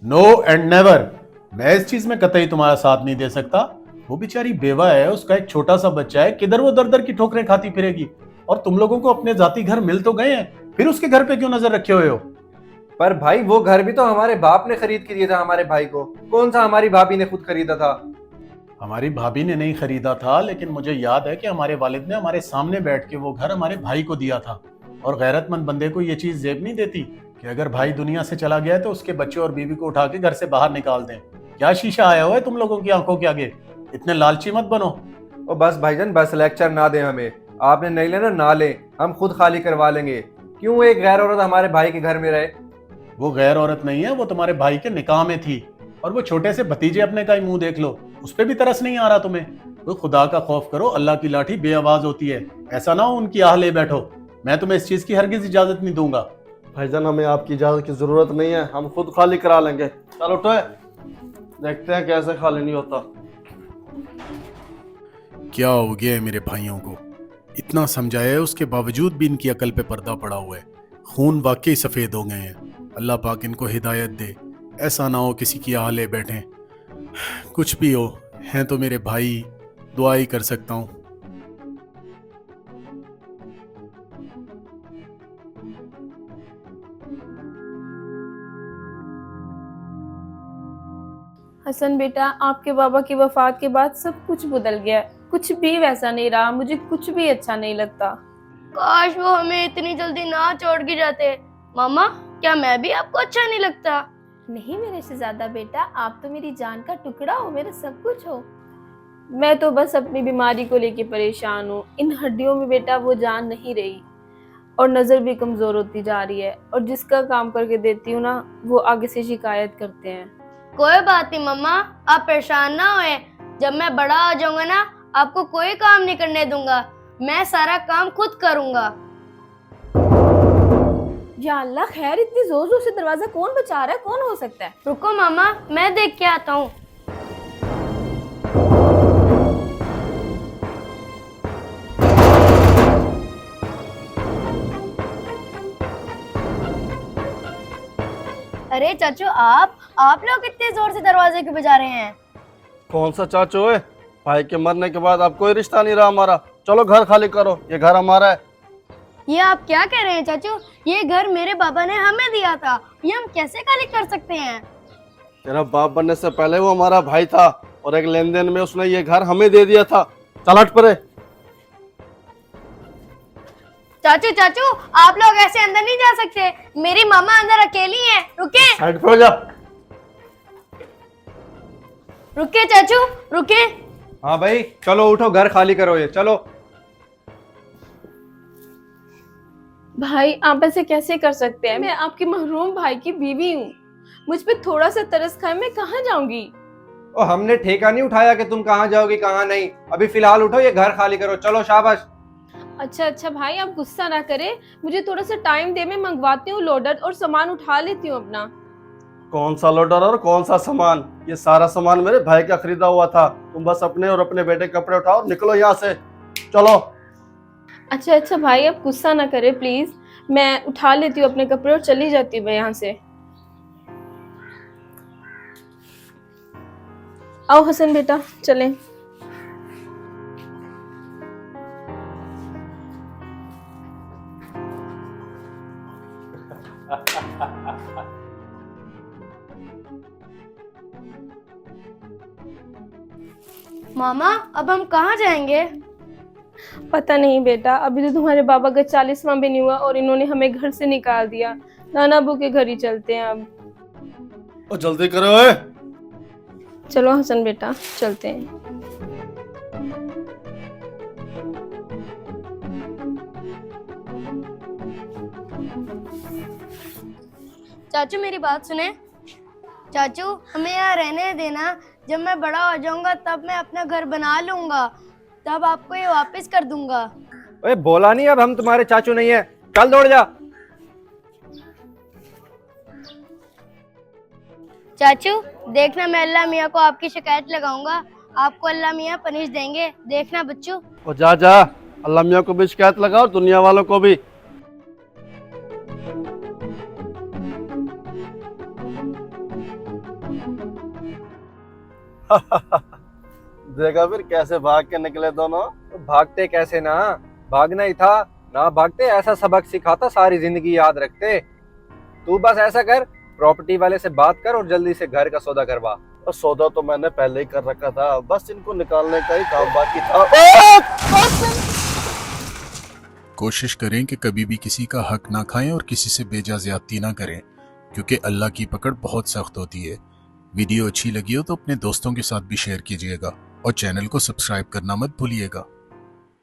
No and never. मैं इस चीज में कतई तुम्हारा साथ नहीं दे सकता। वो बेचारी बेवा है, उसका एक छोटा सा बच्चा है, किधर वो दर दर की ठोकरें खाती फिरेगी। और तुम लोगों को अपने जाति घर मिल तो गए हैं, फिर उसके घर पे क्यों नजर रखे हुए हो? पर भाई वो घर भी तो हमारे बाप ने खरीद के दिया था हमारे भाई को। कौन सा हमारी भाभी ने खुद खरीदा था? हमारी भाभी ने नहीं खरीदा था, लेकिन मुझे याद है कि हमारे वालिद ने हमारे सामने बैठ के वो घर हमारे भाई को दिया था। और गैरतमंद बंदे को ये चीज जेब नहीं देती कि अगर भाई दुनिया से चला गया है तो उसके बच्चे और बीवी को उठा के घर से बाहर निकाल दें। क्या शीशा आया हुआ है तुम लोगों की आंखों के आगे? इतने लालची मत बनो। ओ बस भाईजान, बस लेक्चर ना दें हमें। आपने नहीं लेना ना लें, हम खुद खाली करवा लेंगे। क्यों एक गैर औरत हमारे भाई के घर में रहे? वो गैर औरत नहीं है, वो तुम्हारे भाई के निकाह में थी। और वो छोटे से भतीजे अपने का ही मुंह देख लो, उस पर भी तरस नहीं आ रहा तुम्हें? तो खुदा का खौफ करो, अल्लाह की लाठी बेआवाज होती है। ऐसा ना हो उनकी आह ले बैठो। मैं तुम्हें इस चीज की हरगिज इजाजत नहीं दूंगा। भाईजान हमें आपकी इजाजत की जरूरत नहीं है, हम खुद खाली करा लेंगे। चल उठो, देखते हैं कैसे खाली नहीं होता। क्या हो गया है मेरे भाइयों को? इतना समझाया है, उसके बावजूद भी इनकी अकल पे पर्दा पड़ा हुआ है। खून वाकई सफ़ेद हो गए हैं। अल्लाह पाक इनको हिदायत दे, ऐसा ना हो किसी की आह ले बैठें। कुछ भी हो, हैं तो मेरे भाई, दुआ ही कर सकता हूँ। हसन बेटा, आपके बाबा की वफात के बाद सब कुछ बदल गया है। कुछ भी वैसा नहीं रहा, मुझे कुछ भी अच्छा नहीं लगता। काश वो हमें इतनी जल्दी ना छोड़ के जाते। मामा, क्या मैं भी आपको अच्छा नहीं लगता? नहीं मेरे से ज्यादा बेटा, आप तो मेरी जान का टुकड़ा हो, मेरा सब कुछ हो। मैं तो बस अपनी बीमारी को लेके परेशान हूँ। इन हड्डियों में बेटा वो जान नहीं रही, और नजर भी कमजोर होती जा रही है। और जिसका काम करके देती हूँ ना, वो आगे से शिकायत करते हैं। कोई बात नहीं मामा, आप परेशान ना होए। जब मैं बड़ा हो जाऊंगा ना, आपको कोई काम नहीं करने दूंगा। मैं सारा काम खुद करूंगा। या अल्लाह खैर, इतनी जोर जोर से दरवाजा कौन बचा रहा है? कौन हो सकता है? रुको मामा, मैं देख के आता हूँ। अरे चाचू, आप लोग इतने जोर से दरवाजे क्यों बजा रहे हैं? कौन सा चाचू है? भाई के मरने के बाद अब कोई रिश्ता नहीं रहा हमारा। चलो घर खाली करो, ये घर हमारा है। ये आप क्या कह रहे हैं चाचू? ये घर मेरे बाबा ने हमें दिया था, ये हम कैसे खाली कर सकते हैं? तेरा बाप बनने से पहले वो हमारा भाई था, और एक लेन देन में उसने ये घर हमें दे दिया था। चल हट परे। चाचू चाचू, आप लोग ऐसे अंदर नहीं जा सकते। मेरी मामा अंदर अकेली हैं। रुके साइड पे हो जा। रुके चाचू, रुके। हाँ भाई चलो उठो, घर खाली करो, ये चलो। भाई आप ऐसे कैसे कर सकते हैं? मैं आपके महरूम भाई की बीवी हूँ। मुझ पे थोड़ा सा तरस खाए, मैं कहाँ जाऊंगी? और हमने ठेका नहीं उठाया कि तुम कहाँ जाओगी कहाँ नहीं। अभी फिलहाल उठो, ये घर खाली करो, चलो शाबाश। अच्छा भाई, आप गुस्सा ना करें, मुझे थोड़ा सा टाइम दे, मैं मंगवाती हूँ लोडर और सामान उठा लेती हूँ अपना। कौन सा लोडर और कौन सा सामान? ये सारा सामान मेरे भाई का खरीदा हुआ था। तुम बस अपने और अपने बेटे के कपड़े उठाओ, निकलो यहाँ से। चलो। अच्छा भाई, आप गुस्सा ना करें प्लीज। मैं उठा लेती हूँ अपने कपड़े और चली जाती हूँ मैं यहाँ से। आओ हसन बेटा, चलें। मामा, अब हम कहाँ जाएंगे? पता नहीं बेटा, अभी तो तुम्हारे बाबा का 40वां भी नहीं हुआ और इन्होंने हमें घर से निकाल दिया। नाना अबू के घर ही चलते हैं अब। ओ जल्दी करो। चलो हसन बेटा, चलते हैं। चाचू मेरी बात सुने। चाचू, हमें यहाँ रहने देना। जब मैं बड़ा हो जाऊंगा तब मैं अपना घर बना लूंगा, तब आपको ये वापस कर दूंगा। ओए बोला नहीं, अब हम तुम्हारे चाचू नहीं है। चल दौड़ जा। चाचू देखना, मैं अल्लाह मियाँ को आपकी शिकायत लगाऊंगा। आपको अल्लाह मियाँ पनिश देंगे, देखना बच्चों। ओ जा जा, अल्लाह मियाँ को भी शिकायत लगाओ, दुनिया वालों को भी। देखा फिर कैसे भाग के निकले दोनों। तो भागते कैसे ना, भागना ही था ना, भागते ऐसा सबक सिखाता सारी जिंदगी याद रखते। तू बस ऐसा कर, प्रॉपर्टी वाले से बात कर और जल्दी से घर का सौदा करवा। और सौदा तो मैंने पहले ही कर रखा था, बस इनको निकालने का ही काम बाकी था। कोशिश करें कि कभी भी किसी का हक ना खाएं और किसी से बेजा ज्यादती ना करें, क्योंकि अल्लाह की पकड़ बहुत सख्त होती है। वीडियो अच्छी लगी हो तो अपने दोस्तों के साथ भी शेयर कीजिएगा और चैनल को सब्सक्राइब करना मत भूलिएगा।